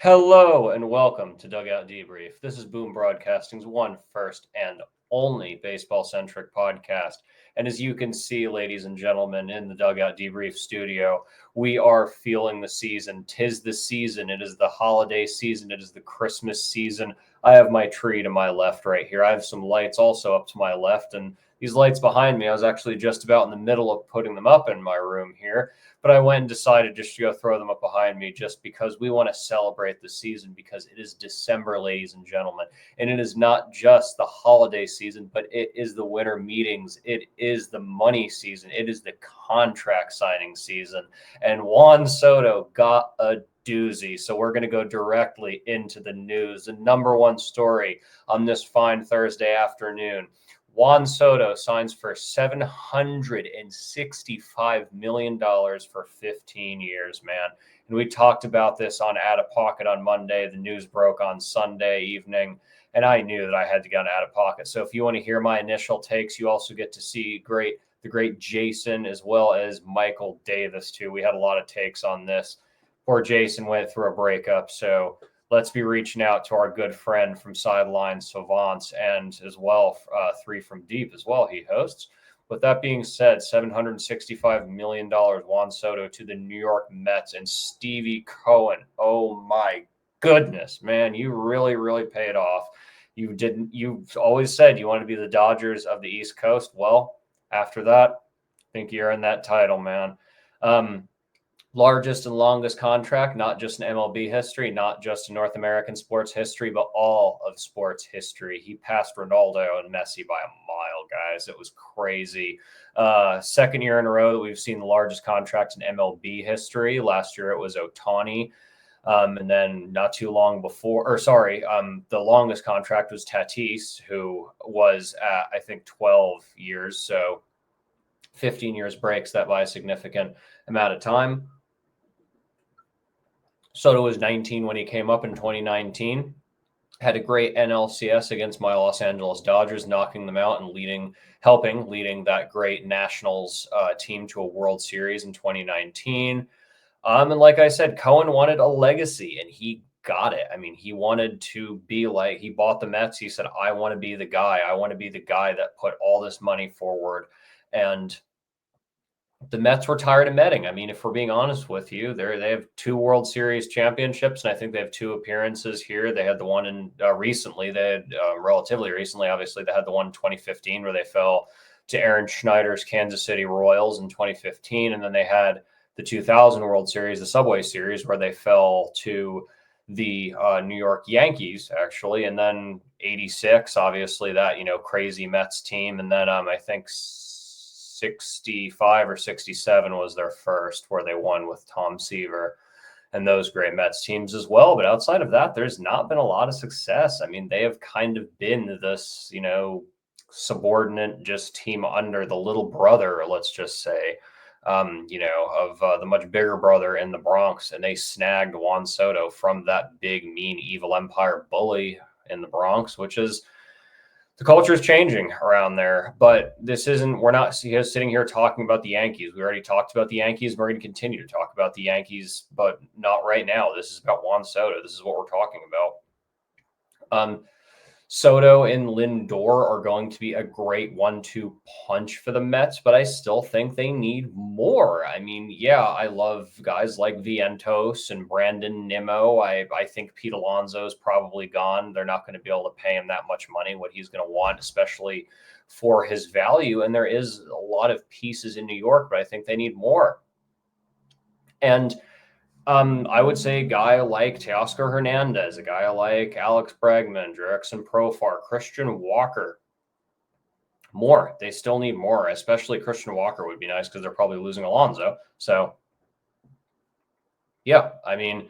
Hello and welcome to Dugout Debrief. This is Boom Broadcasting's one first and only baseball-centric podcast. And as you can see, ladies and gentlemen, in the Dugout Debrief studio, we are feeling the season. 'Tis the season. It is the holiday season. It is the Christmas season. I have my tree to my left right here. I have some lights also up to my left. And these lights behind me, I was actually just about in the middle of putting them up in my room here. But I went and decided just to go throw them up behind me just because we want to celebrate the season because it is December, ladies and gentlemen. And it is not just the holiday season, but it is the winter meetings. It is the money season. It is the contract signing season. And Juan Soto got a doozy. So we're going to go directly into the news. The number one story on this fine Thursday afternoon. Juan Soto signs for $765 million for 15 years, man. And we talked about this on Out of Pocket on Monday. The news broke on Sunday evening, and I knew that I had to get on Out of Pocket. So if you want to hear my initial takes, you also get to see the great Jason as well as Michael Davis, too. We had a lot of takes on this. Poor Jason went through a breakup, so let's be reaching out to our good friend from Sideline Savants and as well Three from Deep as well he hosts. With that being said, $765 million Juan Soto to the New York Mets and Stevie Cohen. Oh my goodness, man, you really, really paid off. You've always said you want to be the Dodgers of the East Coast. Well, after that, I think you're in that title, man. Largest and longest contract, not just in MLB history, not just in North American sports history, but all of sports history. He passed Ronaldo and Messi by a mile, guys. It was crazy. Second year in a row that we've seen the largest contract in MLB history. Last year it was Ohtani. And then not too long before, the longest contract was Tatis, who was at, I think, 12 years. So 15 years breaks that by a significant amount of time. Soto was 19 when he came up in 2019. Had a great NLCS against my Los Angeles Dodgers, knocking them out and leading that great Nationals team to a World Series in 2019. And like I said, Cohen wanted a legacy, and he got it. I mean, he wanted to be like, he bought the Mets. He said, I want to be the guy. I want to be the guy that put all this money forward. And the Mets were tired of Metting. I mean, if we're being honest with you, they have 2 World Series championships, and I think they have 2 appearances here. They had the one in recently. They had relatively recently, obviously, they had the one in 2015 where they fell to Aaron Schneider's Kansas City Royals in 2015, and then they had the 2000 World Series, the Subway Series, where they fell to the New York Yankees, actually, and then 86, obviously, that crazy Mets team, and then I think 65 or 67 was their first, where they won with Tom Seaver and those great Mets teams as well. But outside of that, there's not been a lot of success. I mean, they have kind of been this, subordinate just team under the little brother, let's just say, of the much bigger brother in the Bronx. And they snagged Juan Soto from that big, mean, evil empire bully in the Bronx, which is, the culture is changing around there, but we're not sitting here talking about the Yankees. We already talked about the Yankees. We're going to continue to talk about the Yankees, but not right now. This is about Juan Soto. This is what we're talking about. Soto and Lindor are going to be a great 1-2 punch for the Mets, but I still think they need more. I mean, yeah, I love guys like Vientos and Brandon Nimmo. I think Pete Alonso is probably gone. They're not going to be able to pay him that much money, what he's going to want, especially for his value. And there is a lot of pieces in New York, but I think they need more. And I would say a guy like Teoscar Hernandez, a guy like Alex Bregman, Jerickson Profar, Christian Walker. More. They still need more, especially Christian Walker would be nice because they're probably losing Alonso. So, yeah, I mean,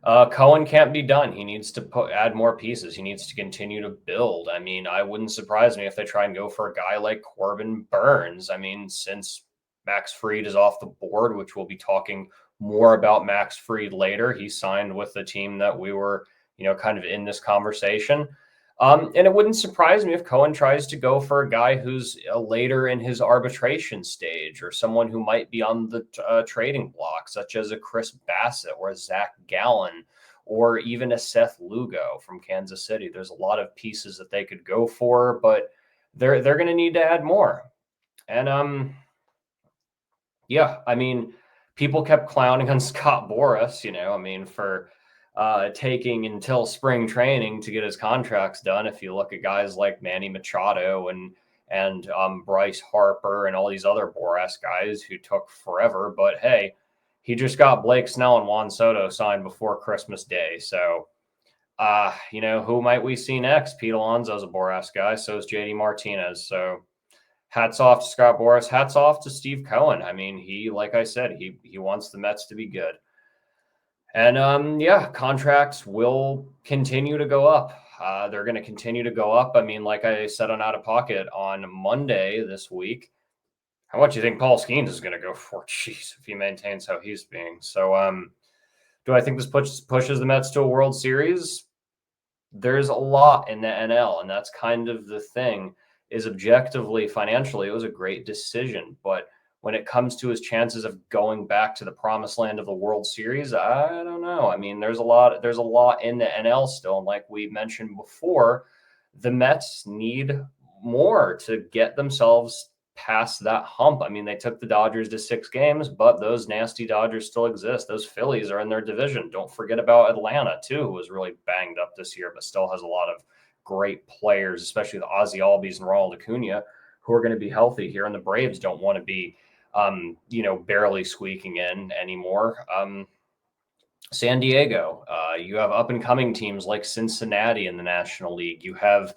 Cohen can't be done. He needs to add more pieces. He needs to continue to build. I mean, I wouldn't surprise me if they try and go for a guy like Corbin Burns. I mean, since Max Fried is off the board, which we'll be talking more about Max Fried later. He signed with the team that we were, kind of in this conversation. And it wouldn't surprise me if Cohen tries to go for a guy who's later in his arbitration stage, or someone who might be on the trading block, such as a Chris Bassett or a Zach Gallen or even a Seth Lugo from Kansas City. There's a lot of pieces that they could go for, but they're going to need to add more. And yeah, I mean, people kept clowning on Scott Boras, for taking until spring training to get his contracts done. If you look at guys like Manny Machado and Bryce Harper and all these other Boras guys who took forever, but hey, he just got Blake Snell and Juan Soto signed before Christmas Day. So, who might we see next? Pete Alonso's a Boras guy. So is JD Martinez. So hats off to Scott Boras. Hats off to Steve Cohen. I mean, like I said, he wants the Mets to be good. And yeah, contracts will continue to go up. They're going to continue to go up. I mean, like I said on Out of Pocket on Monday this week, how much do you think Paul Skeens is going to go for? Jeez, if he maintains how he's being. So, do I think this pushes the Mets to a World Series? There's a lot in the NL, and that's kind of the thing. Is objectively, financially, it was a great decision, but when it comes to his chances of going back to the promised land of the World Series, I don't know. I mean, there's a lot in the NL still. And like we mentioned before, the Mets need more to get themselves past that hump. I mean, they took the Dodgers to 6 games, but those nasty Dodgers still exist. Those Phillies are in their division. Don't forget about Atlanta, too, who was really banged up this year, but still has a lot of great players, especially the Ozzy Albies and Ronald Acuna, who are going to be healthy here. And the Braves don't want to be barely squeaking in anymore. San Diego, you have up and coming teams like Cincinnati in the National League. You have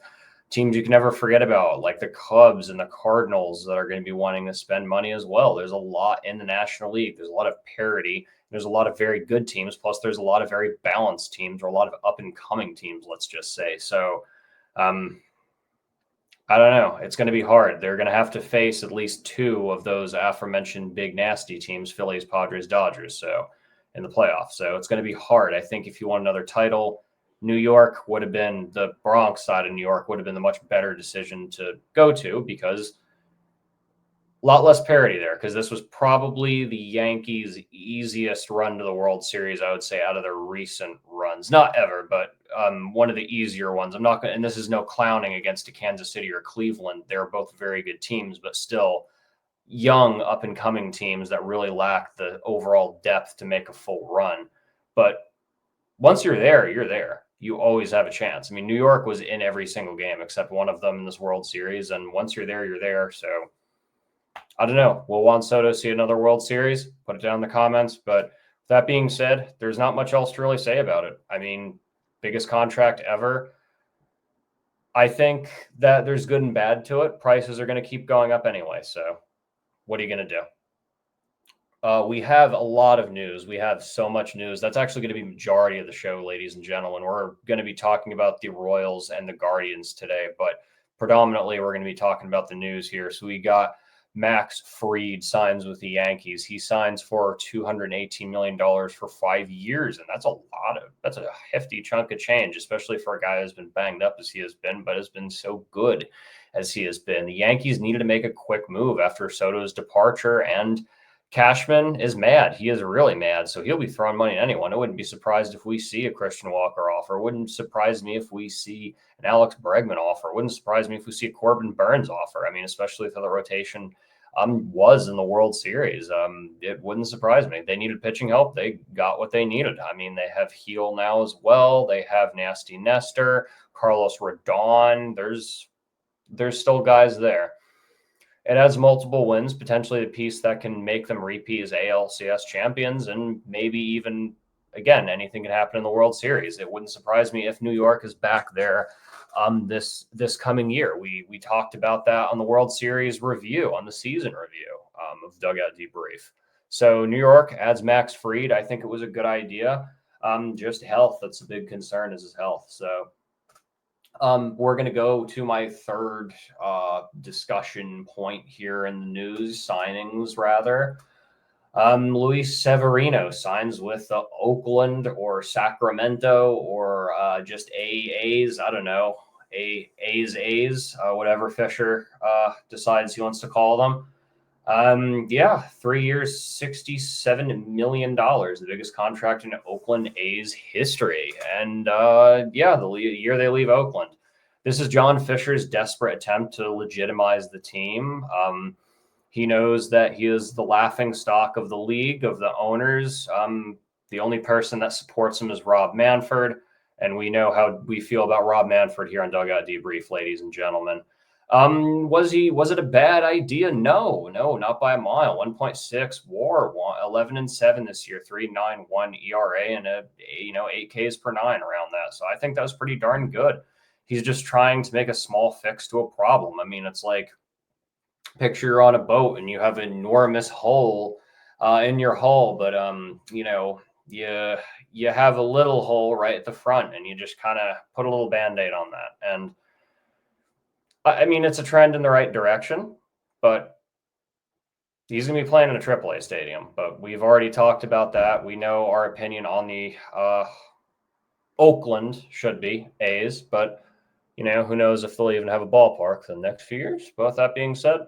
teams you can never forget about, like the Cubs and the Cardinals, that are going to be wanting to spend money as well. There's a lot in the National League. There's a lot of parity. There's a lot of very good teams. Plus, there's a lot of very balanced teams, or a lot of up and coming teams, let's just say. So, I don't know. It's going to be hard. They're going to have to face at least 2 of those aforementioned big nasty teams, Phillies, Padres, Dodgers, so in the playoffs. So it's going to be hard. I think if you want another title, New York would have been, the Bronx side of New York would have been the much better decision to go to, because a lot less parity there, because this was probably the Yankees' easiest run to the World Series, I would say, out of their recent runs. Not ever, but one of the easier ones. I'm not going to, and this is no clowning against a Kansas City or Cleveland. They're both very good teams, but still young, up-and-coming teams that really lack the overall depth to make a full run. But once you're there, you're there. You always have a chance. I mean, New York was in every single game except one of them in this World Series, and once you're there, you're there. So I don't know. Will Juan Soto see another World Series? Put it down in the comments. But that being said, there's not much else to really say about it. I mean, biggest contract ever. I think that there's good and bad to it. Prices are going to keep going up anyway. So what are you going to do? We have a lot of news. We have so much news. That's actually going to be majority of the show, ladies and gentlemen. We're going to be talking about the Royals and the Guardians today, but predominantly we're going to be talking about the news here. So we got Max Fried signs with the Yankees. He signs for $218 million for 5 years, and that's a hefty chunk of change, especially for a guy who's been banged up as he has been, but has been so good as he has been. The Yankees needed to make a quick move after Soto's departure, and Cashman is mad. He is really mad, so he'll be throwing money at anyone. I wouldn't be surprised if we see a Christian Walker offer. It wouldn't surprise me if we see an Alex Bregman offer. It wouldn't surprise me if we see a Corbin Burns offer. I mean, especially if the rotation was in the World Series. It wouldn't surprise me. They needed pitching help. They got what they needed. I mean, they have Heel now as well. They have Nasty Nestor, Carlos Rodon. There's still guys there. It has multiple wins, potentially a piece that can make them repeat as ALCS champions, and maybe even, again, anything can happen in the World Series. It wouldn't surprise me if New York is back there this coming year. We talked about that on the World Series review, on the season review of Dugout Debrief. So New York adds Max Fried. I think it was a good idea. Just health, that's a big concern, is his health. So we're going to go to my third discussion point here in the news, signings rather. Luis Severino signs with Oakland or Sacramento or just A's. I don't know, A's, whatever Fisher decides he wants to call them. Yeah, 3 years, $67 million, the biggest contract in Oakland A's history. And yeah, the year they leave Oakland. This is John Fisher's desperate attempt to legitimize the team. He knows that he is the laughing stock of the league, of the owners. The only person that supports him is Rob Manfred. And we know how we feel about Rob Manfred here on Dugout Debrief, ladies and gentlemen. Was it a bad idea? No, not by a mile. 1.6 WAR, 11-7 this year, 3.91 ERA, and 8 Ks per nine around that. So I think that was pretty darn good. He's just trying to make a small fix to a problem. I mean, it's like picture you're on a boat and you have an enormous hole in your hull, but you have a little hole right at the front, and you just kind of put a little band-aid on that. And I mean, it's a trend in the right direction, but he's going to be playing in a AAA stadium. But we've already talked about that. We know our opinion on the Oakland should be A's, but who knows if they'll even have a ballpark the next few years. Both that being said,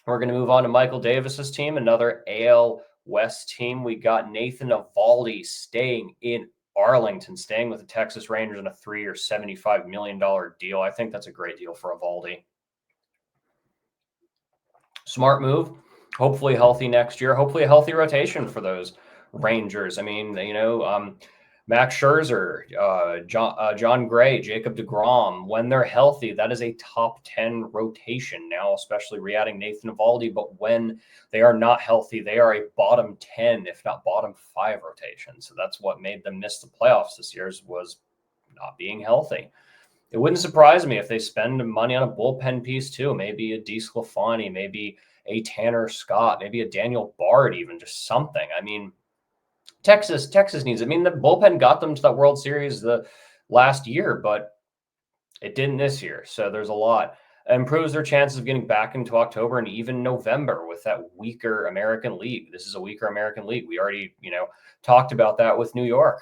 we're going to move on to Michael Davis's team, another AL West team. We got Nathan Eovaldi staying in Arlington, staying with the Texas Rangers in a 3-year, $75 million deal. I think that's a great deal for Eovaldi. Smart move. Hopefully healthy next year. Hopefully a healthy rotation for those Rangers. I mean, Max Scherzer, John Gray, Jacob deGrom, when they're healthy, that is a top 10 rotation now, especially re-adding Nathan Eovaldi. But when they are not healthy, they are a bottom 10, if not bottom 5 rotation. So that's what made them miss the playoffs this year, was not being healthy. It wouldn't surprise me if they spend money on a bullpen piece too. Maybe a DeSclafani, maybe a Tanner Scott, maybe a Daniel Bard, even just something. I mean, Texas needs. I mean, the bullpen got them to that World Series the last year, but it didn't this year. So there's a lot. It improves their chances of getting back into October and even November with that weaker American League. This is a weaker American League. We already, talked about that with New York.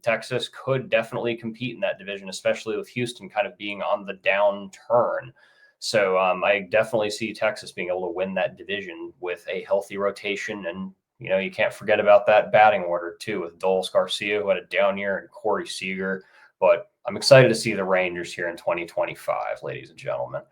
Texas could definitely compete in that division, especially with Houston kind of being on the downturn. So I definitely see Texas being able to win that division with a healthy rotation. And, you can't forget about that batting order too, with Dolis Garcia, who had a down year, and Corey Seager. But I'm excited to see the Rangers here in 2025, ladies and gentlemen.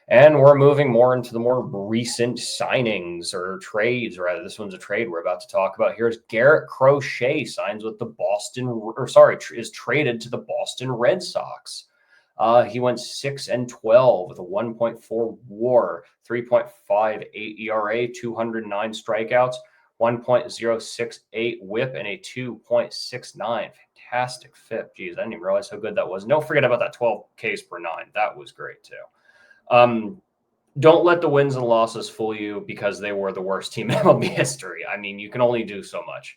And we're moving more into the more recent signings or trades, rather. This one's a trade we're about to talk about. Here's Garrett Crochet signs with is traded to the Boston Red Sox. He went 6-12 with a 1.4 WAR, 3.58 ERA, 209 strikeouts, 1.068 WHIP, and a 2.69. Fantastic FIP. Geez, I didn't even realize how good that was. And don't forget about that 12 Ks per nine. That was great too. Don't let the wins and losses fool you because they were the worst team in MLB history. I mean, you can only do so much.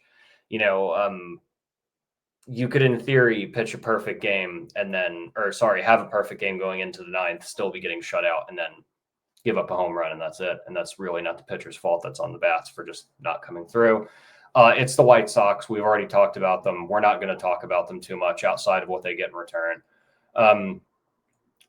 You could, in theory, pitch a perfect game have a perfect game going into the ninth, still be getting shut out, and then give up a home run, and that's it. And that's really not the pitcher's fault. That's on the bats for just not coming through. It's the White Sox. We've already talked about them. We're not going to talk about them too much outside of what they get in return.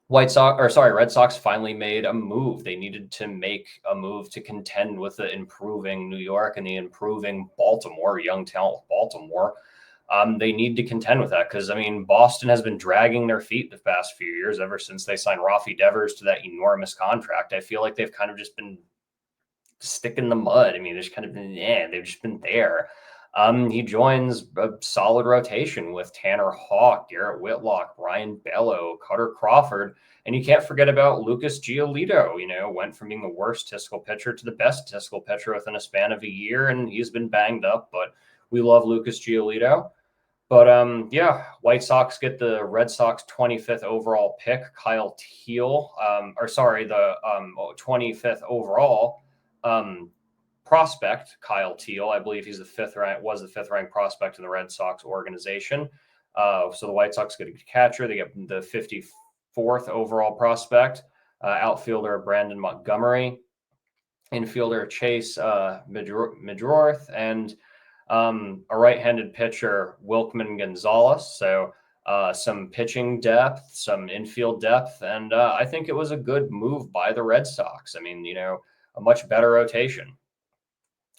Red Sox finally made a move. They needed to make a move to contend with the improving New York and the improving Baltimore, young talent with Baltimore. They need to contend with that because, I mean, Boston has been dragging their feet the past few years ever since they signed Rafi Devers to that enormous contract. I feel like they've kind of just been sticking in the mud. I mean, they've just been there. He joins a solid rotation with Tanner Houck, Garrett Whitlock, Brian Bello, Cutter Crawford, and you can't forget about Lucas Giolito. Went from being the worst Tiskel pitcher to the best Tiskel pitcher within a span of a year, and he's been banged up, but we love Lucas Giolito. But White Sox get the Red Sox 25th overall pick, Kyle Teal, the 25th overall prospect, Kyle Teal. I believe he's the fifth ranked prospect in the Red Sox organization. So the White Sox get a catcher. They get the 54th overall prospect, outfielder Brandon Montgomery, infielder Chase Midroth, and a right-handed pitcher, Wilkman Gonzalez. So some pitching depth, some infield depth, and I think it was a good move by the Red Sox. I mean, a much better rotation.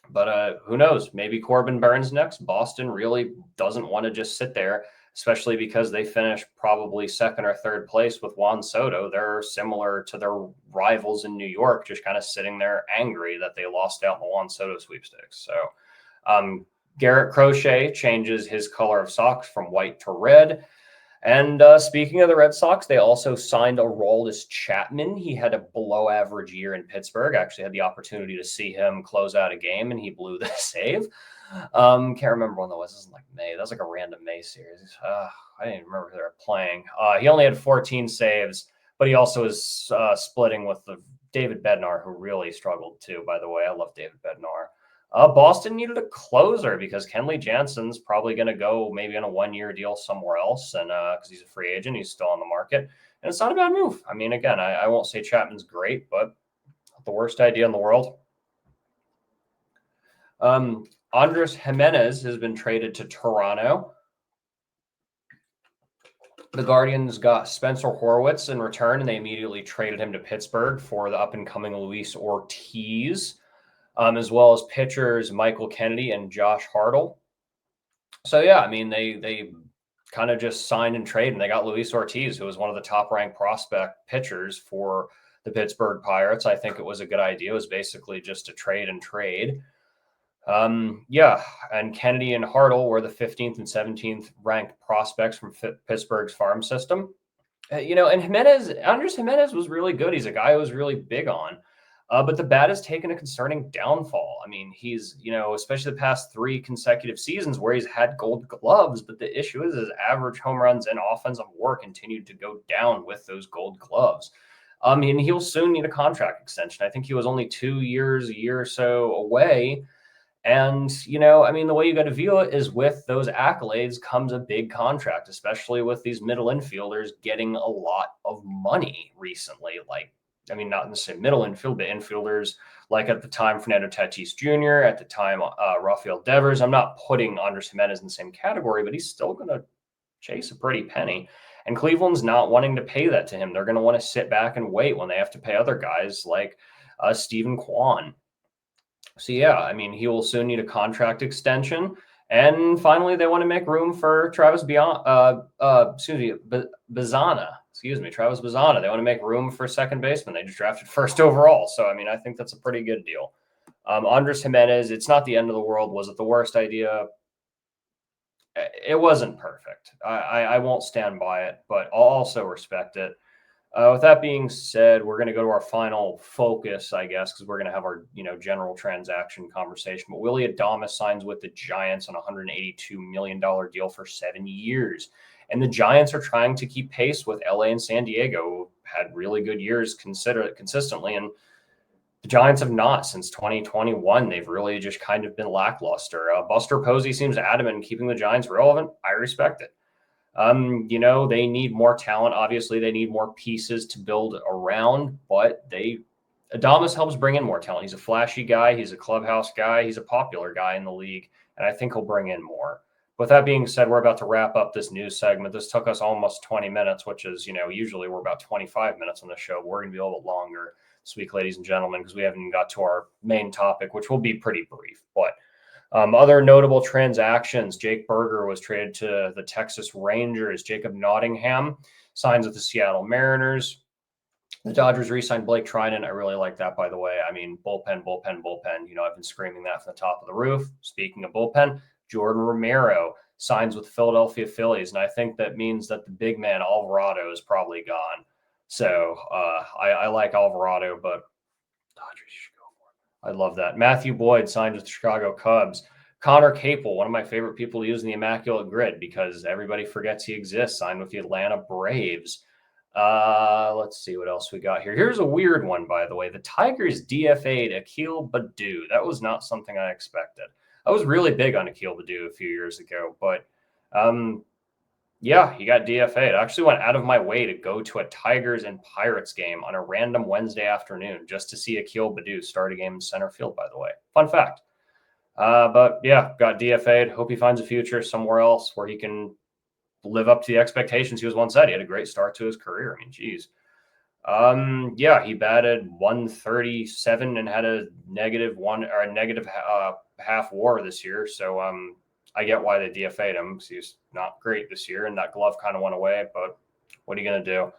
But who knows? Maybe Corbin Burns next. Boston really doesn't want to just sit there, especially because they finished probably second or third place with Juan Soto. They're similar to their rivals in New York, just kind of sitting there angry that they lost out in the Juan Soto sweepstakes. So Garrett Crochet changes his color of socks from white to red. And speaking of the Red Sox, they also signed Aroldis Chapman. He had a below average year in Pittsburgh. I actually had the opportunity to see him close out a game, and he blew the save. Can't remember when that was. This is like May. That was like a random May series. I didn't even remember who they were playing. He only had 14 saves, but he also is splitting with the David Bednar, who really struggled too, by the way. I love David Bednar. Boston needed a closer because Kenley Jansen's probably going to go maybe on a one-year deal somewhere else, and because he's a free agent, he's still on the market, and it's not a bad move. I mean, again, I won't say Chapman's great, but not the worst idea in the world. Andres Giminez has been traded to Toronto. The Guardians got Spencer Horwitz in return, and they immediately traded him to Pittsburgh for the up-and-coming Luis Ortiz. As well as pitchers Michael Kennedy and Josh Hartle. So, yeah, I mean, they kind of just signed and traded, and they got Luis Ortiz, who was one of the top-ranked prospect pitchers for the Pittsburgh Pirates. I think it was a good idea. It was basically just a trade and trade. Yeah, and Kennedy and Hartle were the 15th and 17th ranked prospects from Pittsburgh's farm system. And Andres Giminez was really good. He's a guy I was really big on. But the bat has taken a concerning downfall. I mean, he's, especially the past 3 consecutive seasons where he's had gold gloves. But the issue is his average home runs and offensive WAR continued to go down with those gold gloves. And he'll soon need a contract extension. I think he was only 2 years, a year or so away. And, the way you got to view it is with those accolades comes a big contract, especially with these middle infielders getting a lot of money recently. Not necessarily middle infield, but infielders like at the time Fernando Tatis Jr., at the time Rafael Devers. I'm not putting Andres Gimenez in the same category, but he's still going to chase a pretty penny. And Cleveland's not wanting to pay that to him. They're going to want to sit back and wait when they have to pay other guys like Stephen Kwan. So, yeah, he will soon need a contract extension. And finally, they want to make room for Travis Bazzana. Travis Bazzana. They want to make room for second baseman. They just drafted first overall. So, I think that's a pretty good deal. Andres Gimenez, it's not the end of the world. Was it the worst idea? It wasn't perfect. I won't stand by it, but I'll also respect it. With that being said, we're going to go to our final focus, I guess, because we're going to have our general transaction conversation. But Willy Adames signs with the Giants on a $182 million deal for 7 years. And the Giants are trying to keep pace with LA and San Diego, who had really good years consistently. And the Giants have not since 2021. They've really just kind of been lackluster. Buster Posey seems adamant in keeping the Giants relevant. I respect it. They need more talent. Obviously, they need more pieces to build around, but Adames helps bring in more talent. He's a flashy guy. He's a clubhouse guy. He's a popular guy in the league, and I think he'll bring in more. With that being said, we're about to wrap up this news segment. This took us almost 20 minutes, which is, usually we're about 25 minutes on the show. We're going to be a little bit longer this week, ladies and gentlemen, because we haven't even got to our main topic, which will be pretty brief, but other notable transactions, Jake Berger was traded to the Texas Rangers. Jacob Nottingham signs with the Seattle Mariners. The Dodgers re-signed Blake Trinan. I really like that, by the way. Bullpen. I've been screaming that from the top of the roof. Speaking of bullpen, Jordan Romero signs with the Philadelphia Phillies, and I think that means that the big man Alvarado is probably gone. So I like Alvarado, but Dodgers should go. I love that. Matthew Boyd signed with the Chicago Cubs. Connor Capel, one of my favorite people to use in the Immaculate Grid because everybody forgets he exists, signed with the Atlanta Braves. Let's see what else we got here. Here's a weird one, by the way. The Tigers DFA'd Akil Baddoo. That was not something I expected. I was really big on Akil Baddoo a few years ago, but yeah, he got DFA'd. I actually went out of my way to go to a Tigers and Pirates game on a random Wednesday afternoon just to see Akil Baddoo start a game in center field, by the way. Fun fact. But yeah, got DFA'd. Hope he finds a future somewhere else where he can live up to the expectations he was once at. He had a great start to his career. Geez. Yeah, he batted 137 and had a negative half WAR this year. So I get why they DFA'd him because he's not great this year, and that glove kind of went away. But what are you going to do?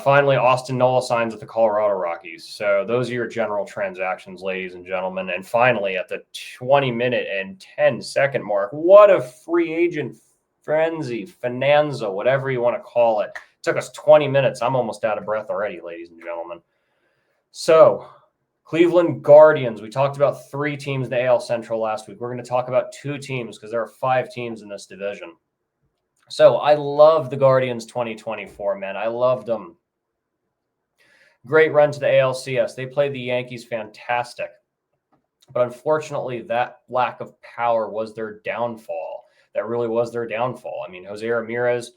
Finally, Austin Nola signs with the Colorado Rockies. So those are your general transactions, ladies and gentlemen. And finally, at the 20-minute and 10-second mark, what a free agent frenzy, bonanza, whatever you want to call it. Took us 20 minutes. I'm almost out of breath already, ladies and gentlemen. So, Cleveland Guardians. We talked about 3 teams in the AL Central last week. We're going to talk about 2 teams because there are 5 teams in this division. So, I love the Guardians 2024, man. I loved them. Great run to the ALCS. They played the Yankees fantastic. But unfortunately, that lack of power was their downfall. That really was their downfall. I mean, Jose Ramirez,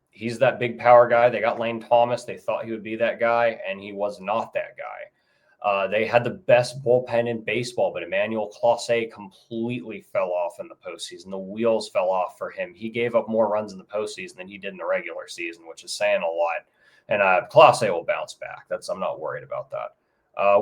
he's that big power guy. They got Lane Thomas. They thought he would be that guy, and he was not that guy. They had the best bullpen in baseball, but Emmanuel Clase completely fell off in the postseason. The wheels fell off for him. He gave up more runs in the postseason than he did in the regular season, which is saying a lot. And Clase will bounce back. I'm not worried about that.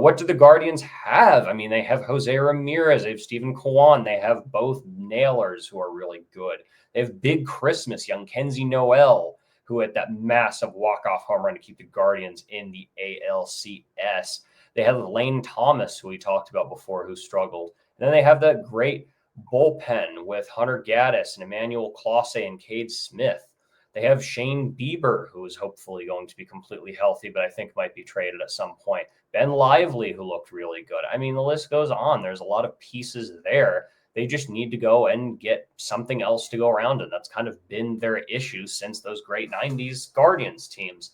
What do the Guardians have? I mean, they have Jose Ramirez. They have Stephen Kwan. They have both nailers who are really good. They have Big Christmas, young Kenzie Noel, who had that massive walk-off home run to keep the Guardians in the ALCS. They have Lane Thomas, who we talked about before, who struggled. And then they have that great bullpen with Hunter Gaddis and Emmanuel Clase and Cade Smith. They have Shane Bieber, who is hopefully going to be completely healthy, but I think might be traded at some point. Ben Lively, who looked really good. I mean, the list goes on. There's a lot of pieces there. They just need to go and get something else to go around. And that's kind of been their issue since those great 90s Guardians teams.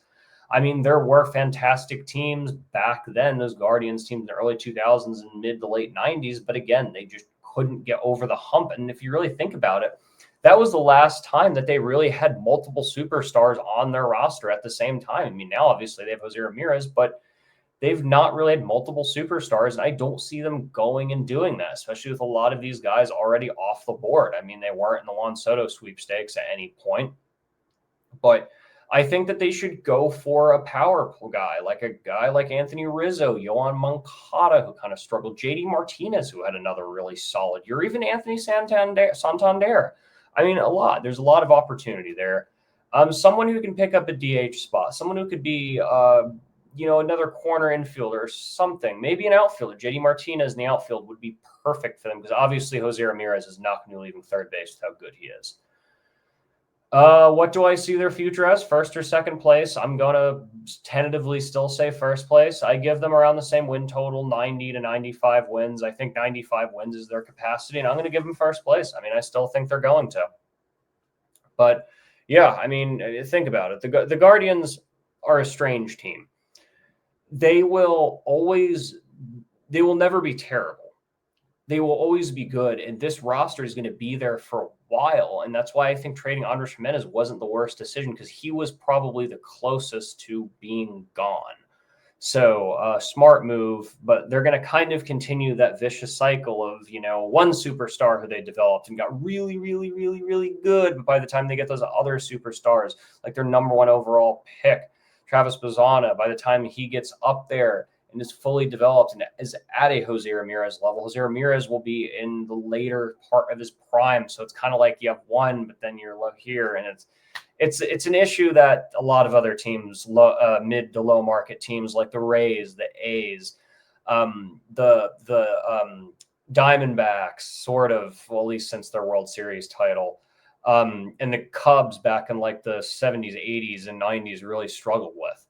I mean, there were fantastic teams back then, those Guardians teams in the early 2000s and mid to late 90s. But again, they just couldn't get over the hump. And if you really think about it, that was the last time that they really had multiple superstars on their roster at the same time. I mean, now obviously they have Jose Ramirez, but they've not really had multiple superstars, and I don't see them going and doing that, especially with a lot of these guys already off the board. I mean, they weren't in the Juan Soto sweepstakes at any point, but I think that they should go for a power guy like Anthony Rizzo, Yohan Moncada, who kind of struggled, JD Martinez, who had another really solid year, even Anthony Santander. I mean, there's a lot of opportunity there. Someone who can pick up a DH spot, someone who could be, another corner infielder or something, maybe an outfielder. JD Martinez in the outfield would be perfect for them because obviously Jose Ramirez is not going to be leaving third base with how good he is. What do I see their future as? First or second place? I'm going to tentatively still say first place. I give them around the same win total, 90 to 95 wins. I think 95 wins is their capacity, and I'm going to give them first place. I mean, I still think they're going to. But, yeah, I mean, think about it. The Guardians are a strange team. They will never be terrible. They will always be good, and this roster is going to be there for a while, and that's why I think trading Andres Giminez wasn't the worst decision because he was probably the closest to being gone. So smart move, but they're going to kind of continue that vicious cycle of, one superstar who they developed and got really, really, really, really good, but by the time they get those other superstars, like their number 1 overall pick, Travis Bazzana, by the time he gets up there and is fully developed and is at a Jose Ramirez level, Jose Ramirez will be in the later part of his prime. So it's kind of like you have one, but then you're low here. And it's an issue that a lot of other teams, mid to low market teams like the Rays, the A's, the Diamondbacks, sort of, well, at least since their World Series title, and the Cubs back in like the 70s, 80s, and 90s really struggled with.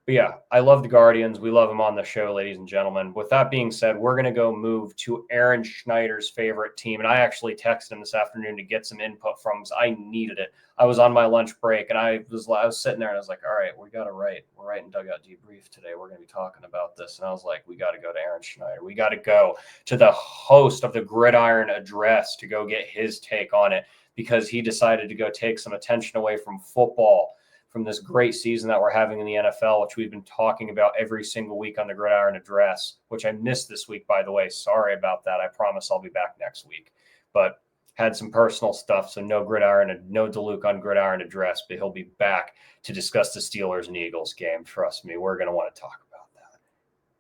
But yeah, I love the Guardians. We love them on the show, ladies and gentlemen. With that being said, we're going to go move to Aaron Schneider's favorite team. And I actually texted him this afternoon to get some input from him because I needed it. I was on my lunch break and I was sitting there and I was like, all right, we got to write. We're writing Dugout Debrief today. We're going to be talking about this. And I was like, we got to go to Aaron Schneider. We got to go to the host of the Gridiron Address to go get his take on it because he decided to go take some attention away from football, from this great season that we're having in the NFL, which we've been talking about every single week on the Gridiron Address, which I missed this week, by the way. Sorry about that. I promise I'll be back next week. But had some personal stuff, so no DeLuke on Gridiron Address, but he'll be back to discuss the Steelers and Eagles game. Trust me, we're going to want to talk about that.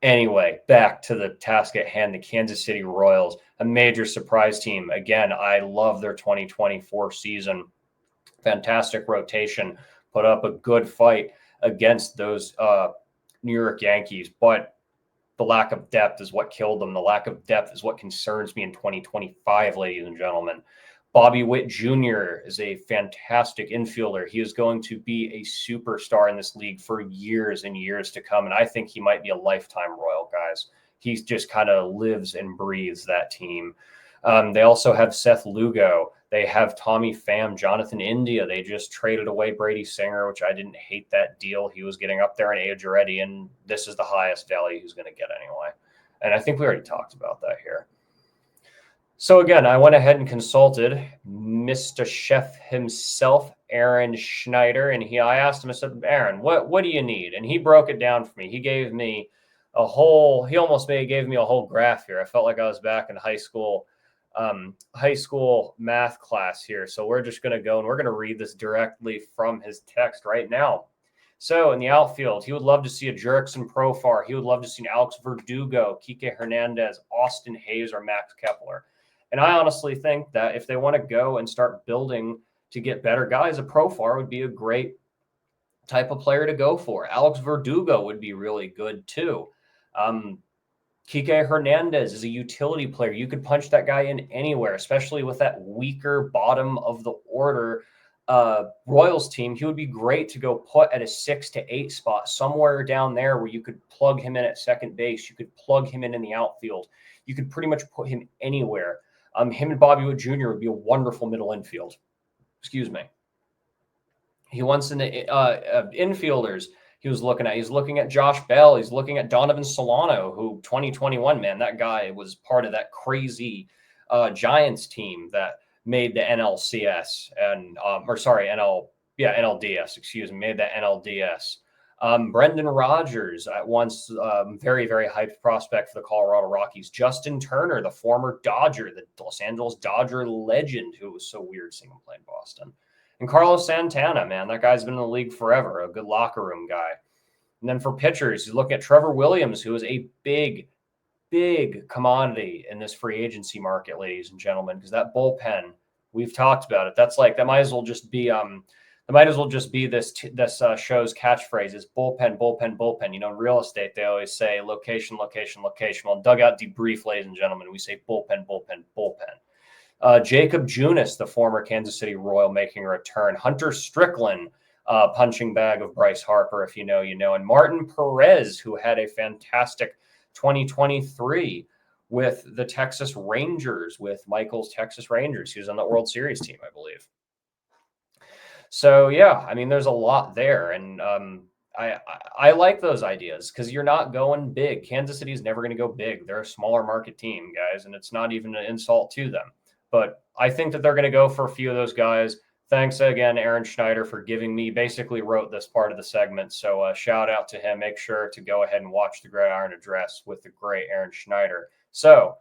Anyway, back to the task at hand, the Kansas City Royals, a major surprise team. Again, I love their 2024 season. Fantastic rotation, put up a good fight against those New York Yankees, but the lack of depth is what killed them. The lack of depth is what concerns me in 2025, ladies and gentlemen. Bobby Witt Jr. is a fantastic infielder. He is going to be a superstar in this league for years and years to come, and I think he might be a lifetime Royal, guys. He just kind of lives and breathes that team. They also have Seth Lugo. They have Tommy Pham, Jonathan India. They just traded away Brady Singer, which I didn't hate that deal. He was getting up there in age already, and this is the highest value he's going to get anyway. And I think we already talked about that here. So again, I went ahead and consulted Mr. Chef himself, Aaron Schneider, and I asked him, I said, Aaron, what do you need? And he broke it down for me. He gave me gave me a whole graph here. I felt like I was back in high school math class here. So we're just going to go and we're going to read this directly from his text right now. So in the outfield, he would love to see a Jurickson Profar. He would love to see an Alex Verdugo, Kike Hernandez, Austin Hayes, or Max Kepler. And I honestly think that if they want to go and start building to get better guys, a Profar would be a great type of player to go for. Alex Verdugo would be really good too. Kike Hernandez is a utility player. You could punch that guy in anywhere, especially with that weaker bottom of the order Royals team. He would be great to go put at a 6 to 8 spot, somewhere down there where you could plug him in at second base. You could plug him in the outfield. You could pretty much put him anywhere. Him and Bobby Witt Jr. would be a wonderful middle infield. Excuse me. He wants in the infielders. He's looking at Josh Bell. He's looking at Donovan Solano, who 2021, man, that guy was part of that crazy Giants team that made the NLCS NLDS, excuse me, made that NLDS. Brendan Rodgers, at once very, very hyped prospect for the Colorado Rockies. Justin Turner, the former Dodger, the Los Angeles Dodger legend, who was so weird seeing him play in Boston. And Carlos Santana, man, that guy's been in the league forever, a good locker room guy. And then for pitchers, you look at Trevor Williams, who is a big, big commodity in this free agency market, ladies and gentlemen, because that bullpen, we've talked about it. That might as well just be this show's catchphrase is bullpen, bullpen, bullpen. You know, in real estate, they always say location, location, location. Well, dugout debrief, ladies and gentlemen, we say bullpen, bullpen, bullpen. Jacob Junis, the former Kansas City Royal, making a return. Hunter Strickland, punching bag of Bryce Harper, if you know, you know. And Martin Perez, who had a fantastic 2023 with the Texas Rangers, with Michael's Texas Rangers. He was on the World Series team, I believe. So, yeah, I mean, there's a lot there. And I like those ideas because you're not going big. Kansas City is never going to go big. They're a smaller market team, guys, and it's not even an insult to them. But I think that they're going to go for a few of those guys. Thanks again, Aaron Schneider, for basically wrote this part of the segment. So shout out to him. Make sure to go ahead and watch the Gridiron Address with the great Aaron Schneider. So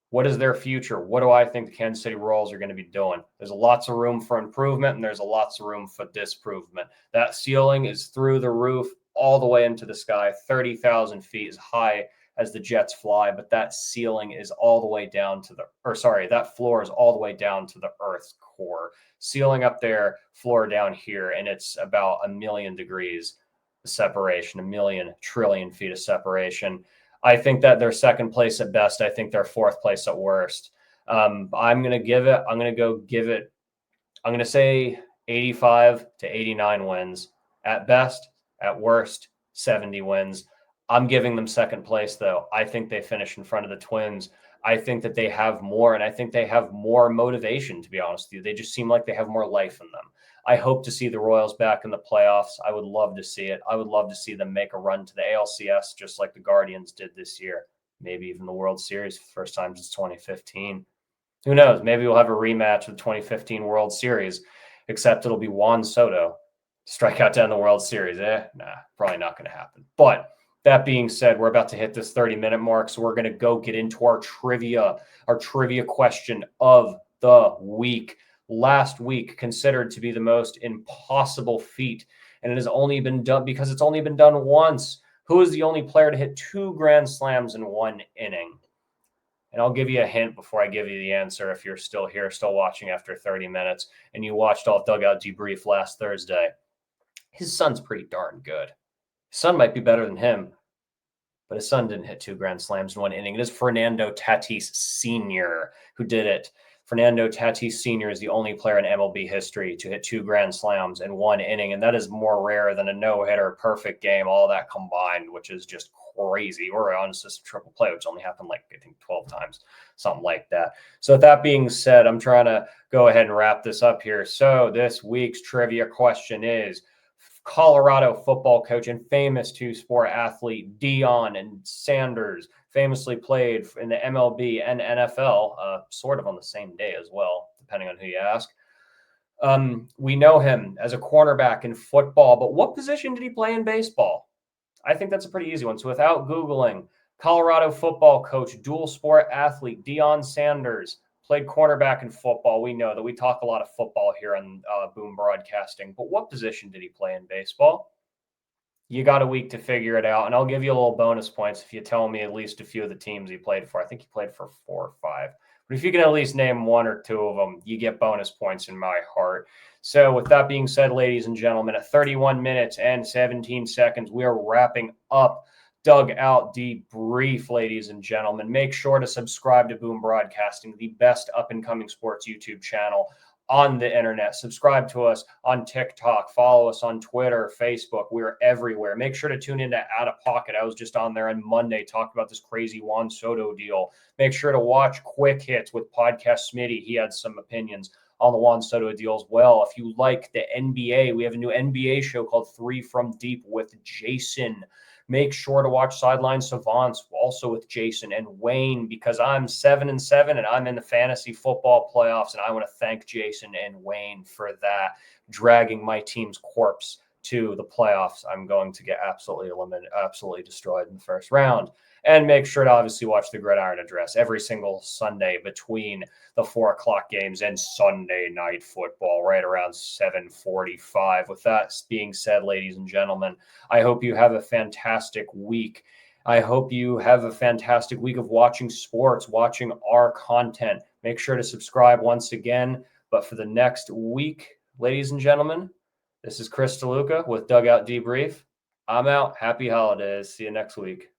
what is their future? What do I think the Kansas City Royals are going to be doing? There's lots of room for improvement, and there's lots of room for disprovement. That ceiling is through the roof, all the way into the sky, 30,000 feet as high as the Jets fly, but that ceiling is all the way down to that floor is all the way down to the Earth's core. Ceiling up there, floor down here, and it's about 1,000,000 degrees of separation, 1,000,000 trillion feet of separation. I think that they're second place at best. I think they're fourth place at worst. I'm going to say 85 to 89 wins at best. At worst, 70 wins. I'm giving them second place, though. I think they finish in front of the Twins. I think that they have more, and I think they have more motivation, to be honest with you. They just seem like they have more life in them. I hope to see the Royals back in the playoffs. I would love to see it. I would love to see them make a run to the ALCS, just like the Guardians did this year. Maybe even the World Series for the first time since 2015. Who knows? Maybe we'll have a rematch of the 2015 World Series, except it'll be Juan Soto strike out down the World Series. Nah, probably not going to happen. But that being said, we're about to hit this 30-minute mark, so we're going to go get into our trivia question of the week. Last week considered to be the most impossible feat, and it has only been done because it's only been done once. Who is the only player to hit 2 grand slams in 1 inning? And I'll give you a hint before I give you the answer if you're still here, still watching after 30 minutes, and you watched all Dugout Debrief last Thursday. His son's pretty darn good. His son might be better than him, but his son didn't hit 2 grand slams in 1 inning. It is Fernando Tatis Sr. who did it. Fernando Tatis Sr. is the only player in MLB history to hit 2 grand slams in 1 inning, and that is more rare than a no-hitter, perfect game, all that combined, which is just crazy. Or on a system triple play, which only happened like, I think, 12 times, something like that. So with that being said, I'm trying to go ahead and wrap this up here. So this week's trivia question is, Colorado football coach and famous two-sport athlete Deion Sanders famously played in the MLB and NFL, sort of on the same day as well, depending on who you ask. We know him as a cornerback in football, but what position did he play in baseball? I think that's a pretty easy one. So without Googling, Colorado football coach, dual sport athlete Deion Sanders played cornerback in football. We know that we talk a lot of football here on Boom Broadcasting, but what position did he play in baseball? You got a week to figure it out, and I'll give you a little bonus points if you tell me at least a few of the teams he played for. I think he played for 4 or 5. But if you can at least name 1 or 2 of them, you get bonus points in my heart. So with that being said, ladies and gentlemen, at 31 minutes and 17 seconds, we are wrapping up Dugout Debrief, ladies and gentlemen. Make sure to subscribe to Boom Broadcasting, the best up-and-coming sports YouTube channel on the internet. Subscribe to us on TikTok. Follow us on Twitter, Facebook. We're everywhere. Make sure to tune into Out of Pocket. I was just on there on Monday talking about this crazy Juan Soto deal. Make sure to watch Quick Hits with Podcast Smitty. He had some opinions on the Juan Soto deal as well. If you like the NBA, we have a new NBA show called 3 from Deep with Jason. Make sure to watch Sideline Savants also with Jason and Wayne, because I'm 7-7 and I'm in the fantasy football playoffs. And I want to thank Jason and Wayne for that, dragging my team's corpse to the playoffs. I'm going to get absolutely eliminated, absolutely destroyed in the first round. And make sure to obviously watch the Gridiron Address every single Sunday between the 4 o'clock games and Sunday night football right around 7:45. With that being said, ladies and gentlemen, I hope you have a fantastic week. I hope you have a fantastic week of watching sports, watching our content. Make sure to subscribe once again. But for the next week, ladies and gentlemen, this is Chris DeLuca with Dugout Debrief. I'm out. Happy holidays. See you next week.